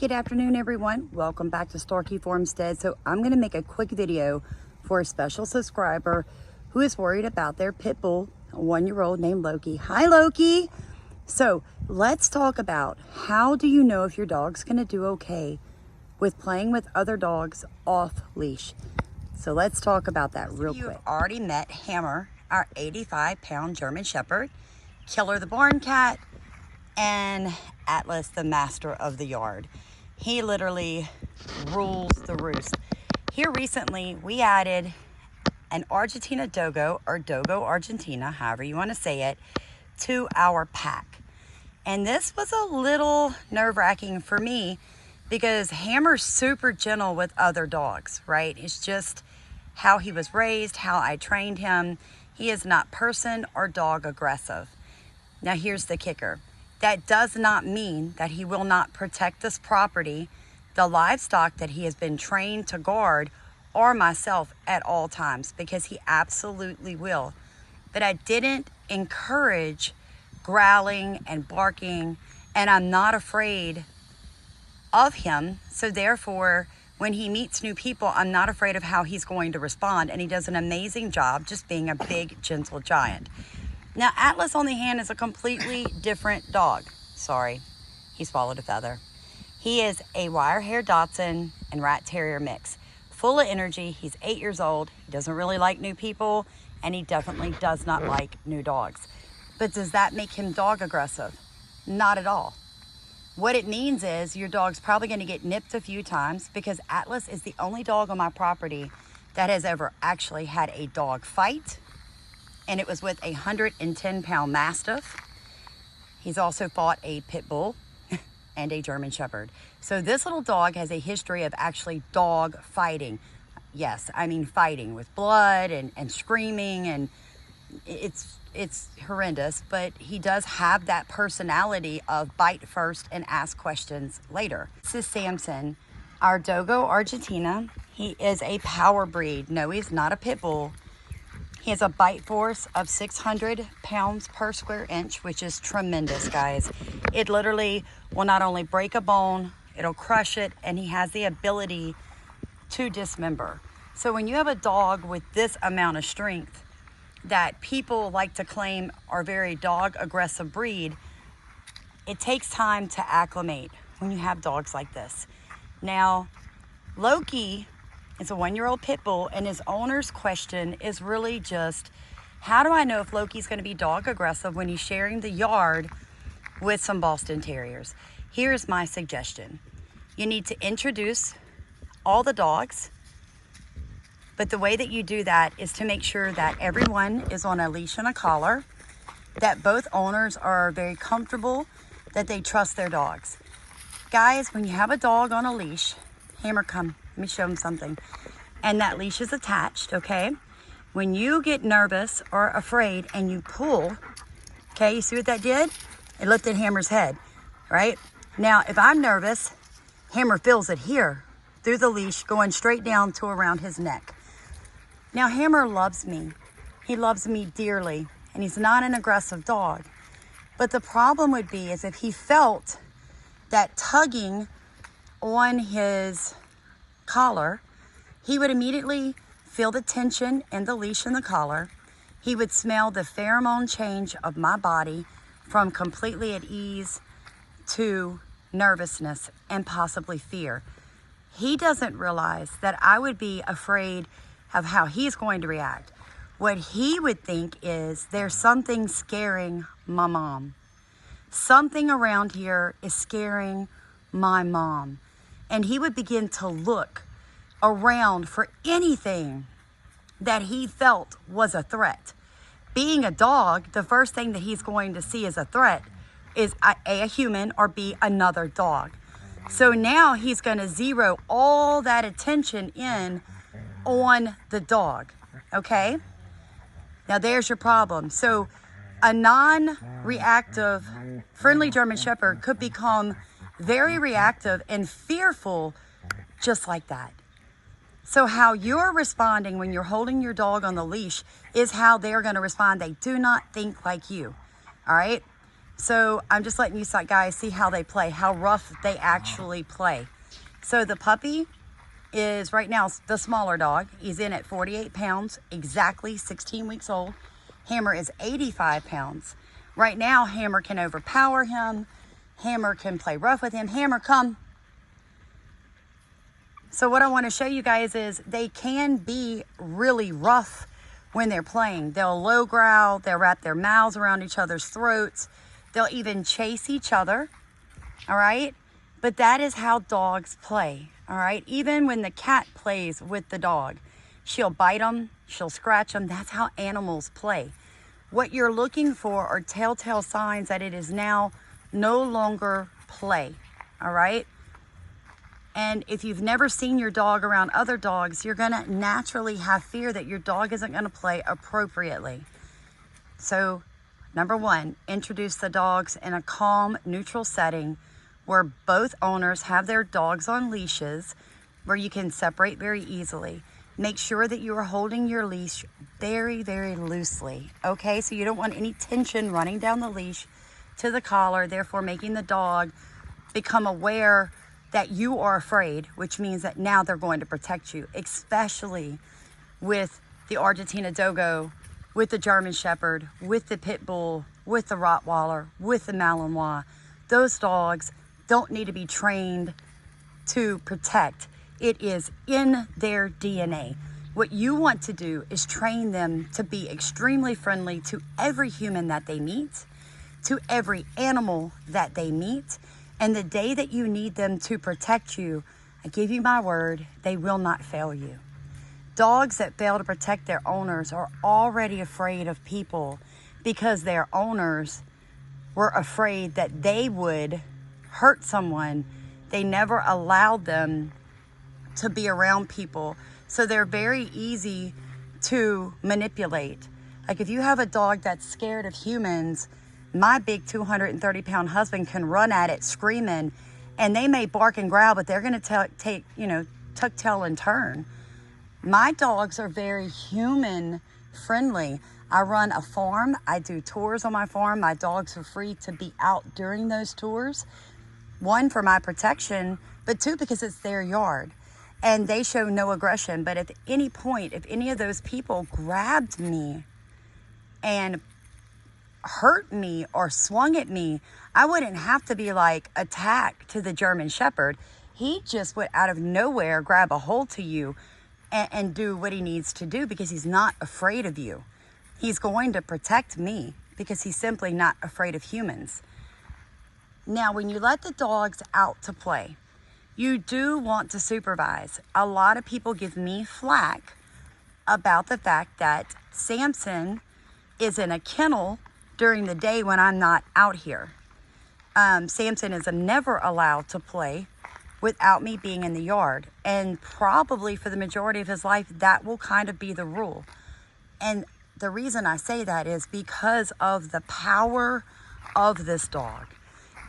Good afternoon, everyone. Welcome back to Starkey Farmstead. So I'm going to make a quick video for a special subscriber who is worried about their pit bull, a 1-year-old named Loki. Hi, Loki. So let's talk about how do you know if your dog's going to do okay with playing with other dogs off leash. So let's talk about that real quick. You've already met Hammer, our 85-pound German Shepherd, Killer the barn cat, and Atlas, the master of the yard. He literally rules the roost. Here recently, we added an Argentina Dogo, or Dogo Argentina, however you want to say it, to our pack. And this was a little nerve-wracking for me because Hammer's super gentle with other dogs, right? It's just how he was raised, how I trained him. He is not person or dog aggressive. Now here's the kicker. That does not mean that he will not protect this property, the livestock that he has been trained to guard, or myself at all times, because he absolutely will. But I didn't encourage growling and barking, and I'm not afraid of him. So therefore, when he meets new people, I'm not afraid of how he's going to respond, and he does an amazing job just being a big, gentle giant. Now, Atlas, on the hand, is a completely different dog. Sorry, he swallowed a feather. He is a wire-hair Dachshund and rat terrier mix. Full of energy. He's 8 years old. He doesn't really like new people, and he definitely does not like new dogs. But does that make him dog aggressive? Not at all. What it means is your dog's probably going to get nipped a few times, because Atlas is the only dog on my property that has ever actually had a dog fight. And it was with a 110-pound Mastiff. He's also fought a pit bull and a German Shepherd. So this little dog has a history of actually dog fighting. Yes, I mean fighting with blood and screaming, and it's horrendous, but he does have that personality of bite first and ask questions later. This is Samson, our Dogo Argentina. He is a power breed. No, he's not a pit bull. He has a bite force of 600 pounds per square inch, which is tremendous, guys. It literally will not only break a bone, it'll crush it, and he has the ability to dismember. So when you have a dog with this amount of strength that people like to claim are very dog aggressive breed, it takes time to acclimate when you have dogs like this. Now, Loki is a 1-year-old pit bull, and his owner's question is really just, how do I know if Loki's going to be dog aggressive when he's sharing the yard with some Boston Terriers? Here's my suggestion. You need to introduce all the dogs, but the way that you do that is to make sure that everyone is on a leash and a collar, that both owners are very comfortable, that they trust their dogs. Guys, when you have a dog on a leash, Hammer, come. Let me show him something. And that leash is attached, okay? When you get nervous or afraid and you pull, okay, you see what that did? It lifted Hammer's head, right? Now, if I'm nervous, Hammer feels it here through the leash going straight down to around his neck. Now, Hammer loves me. He loves me dearly, and he's not an aggressive dog. But the problem would be is if he felt that tugging on his collar, he would immediately feel the tension in the leash and the collar. He would smell the pheromone change of my body from completely at ease to nervousness and possibly fear. He doesn't realize that I would be afraid of how he's going to react. What he would think is there's something scaring my mom. Something around here is scaring my mom. And he would begin to look around for anything that he felt was a threat. Being a dog, the first thing that he's going to see as a threat is a human, or B, another dog. So now he's going to zero all that attention in on the dog, okay? Now there's your problem. So a non-reactive, friendly German Shepherd could become very reactive and fearful just like that. So how you're responding when you're holding your dog on the leash is how they're going to respond. They do not think like you, all right? So I'm just letting you guys see how they play, how rough they actually play. So the puppy is right now the smaller dog. He's in at 48 pounds, exactly 16 weeks old. Hammer is 85 pounds. Right now, Hammer can overpower him. Hammer can play rough with him. Hammer, come. So what I want to show you guys is they can be really rough when they're playing. They'll low growl, they'll wrap their mouths around each other's throats. They'll even chase each other, all right? But that is how dogs play, all right? Even when the cat plays with the dog, she'll bite them, she'll scratch them. That's how animals play. What you're looking for are telltale signs that it is now no longer play, all right? And if you've never seen your dog around other dogs, you're gonna naturally have fear that your dog isn't gonna play appropriately. So, number one, introduce the dogs in a calm, neutral setting where both owners have their dogs on leashes, where you can separate very easily. Make sure that you are holding your leash very, very loosely, okay? So you don't want any tension running down the leash to the collar, therefore making the dog become aware that you are afraid, which means that now they're going to protect you, especially with the Argentina Dogo, with the German Shepherd, with the Pit Bull, with the Rottweiler, with the Malinois. Those dogs don't need to be trained to protect. It is in their DNA. What you want to do is train them to be extremely friendly to every human that they meet, to every animal that they meet. And the day that you need them to protect you, I give you my word, they will not fail you. Dogs that fail to protect their owners are already afraid of people because their owners were afraid that they would hurt someone. They never allowed them to be around people. So they're very easy to manipulate. Like if you have a dog that's scared of humans, my big 230-pound husband can run at it screaming, and they may bark and growl, but they're going to take, tuck tail and turn. My dogs are very human friendly. I run a farm. I do tours on my farm. My dogs are free to be out during those tours. One, for my protection, but two, because it's their yard. And they show no aggression. But at any point, if any of those people grabbed me and hurt me or swung at me, I wouldn't have to be like attack to the German Shepherd. He just would out of nowhere grab a hold to you and do what he needs to do because he's not afraid of you. He's going to protect me because he's simply not afraid of humans. Now, when you let the dogs out to play, you do want to supervise. A lot of people give me flack about the fact that Samson is in a kennel during the day when I'm not out here. Samson is never allowed to play without me being in the yard. And probably for the majority of his life, that will kind of be the rule. And the reason I say that is because of the power of this dog.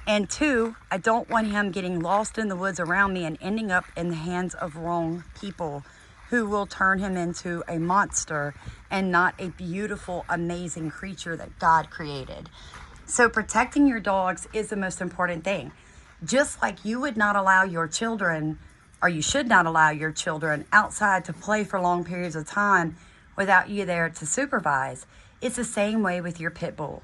And two, I don't want him getting lost in the woods around me and ending up in the hands of wrong people who will turn him into a monster and not a beautiful, amazing creature that God created. So protecting your dogs is the most important thing. Just like you would not allow your children, or you should not allow your children outside to play for long periods of time without you there to supervise, it's the same way with your pit bull.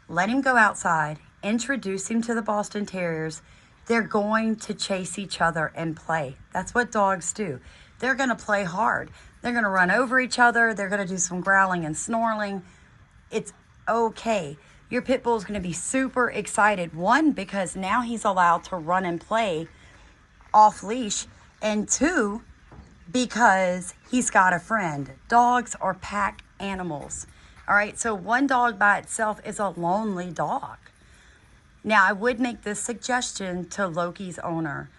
Let him go outside, introduce him to the Boston Terriers. They're going to chase each other and play. That's what dogs do. They're going to play hard. They're going to run over each other. They're going to do some growling and snarling. It's okay. Your pit bull is going to be super excited. One, because now he's allowed to run and play off leash. And two, because he's got a friend. Dogs are pack animals. All right, so one dog by itself is a lonely dog. Now, I would make this suggestion to Loki's owner.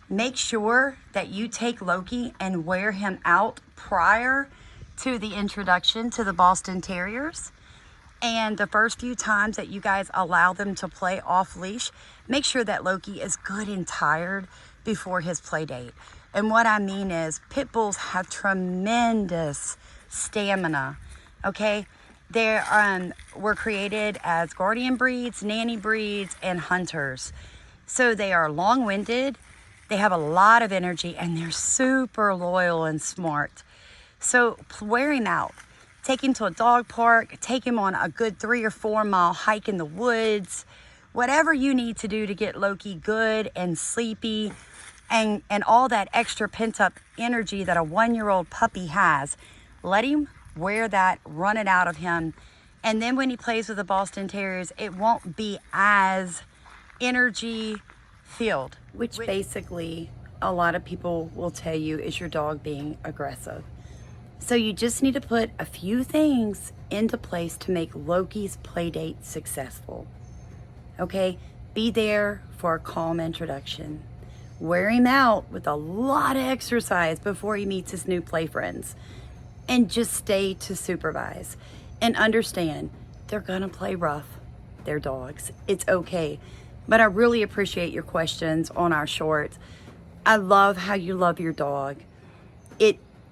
Make sure that you take Loki and wear him out prior to the introduction to the Boston Terriers. And the first few times that you guys allow them to play off leash, make sure that Loki is good and tired before his play date. And what I mean is pit bulls have tremendous stamina, okay? They were created as guardian breeds, nanny breeds, and hunters. So they are long-winded, they have a lot of energy, and they're super loyal and smart. So wear him out. Take him to a dog park, take him on a good 3 or 4 mile hike in the woods, whatever you need to do to get Loki good and sleepy, and all that extra pent-up energy that a 1-year-old puppy has. Let him wear that, run it out of him. And then when he plays with the Boston Terriers, it won't be as energy filled, which basically a lot of people will tell you is your dog being aggressive. So you just need to put a few things into place to make Loki's play date successful. Okay, be there for a calm introduction. Wear him out with a lot of exercise before he meets his new play friends. And just stay to supervise. And understand, they're gonna play rough. They're dogs. It's okay. But I really appreciate your questions on our shorts. I love how you love your dog.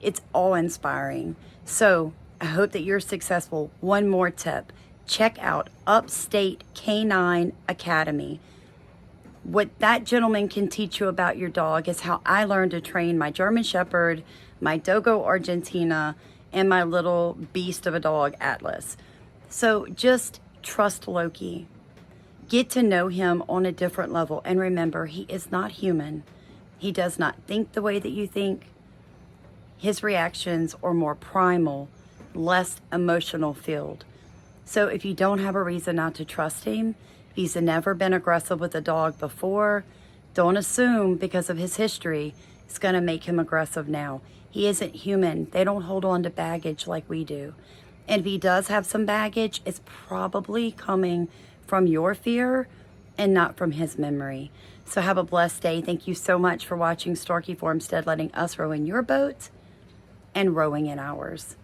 It's awe-inspiring. So I hope that you're successful. One more tip. Check out Upstate Canine Academy. What that gentleman can teach you about your dog is how I learned to train my German Shepherd, my Dogo Argentina, and my little beast of a dog, Atlas. So just trust Loki. Get to know him on a different level. And remember, he is not human. He does not think the way that you think. His reactions are more primal, less emotional filled. So if you don't have a reason not to trust him, if he's never been aggressive with a dog before, don't assume because of his history it's going to make him aggressive now. He isn't human. They don't hold on to baggage like we do. And if he does have some baggage, it's probably coming from your fear and not from his memory. So have a blessed day. Thank you so much for watching Starkey Farmstead, letting us row in your boat and rowing in ours.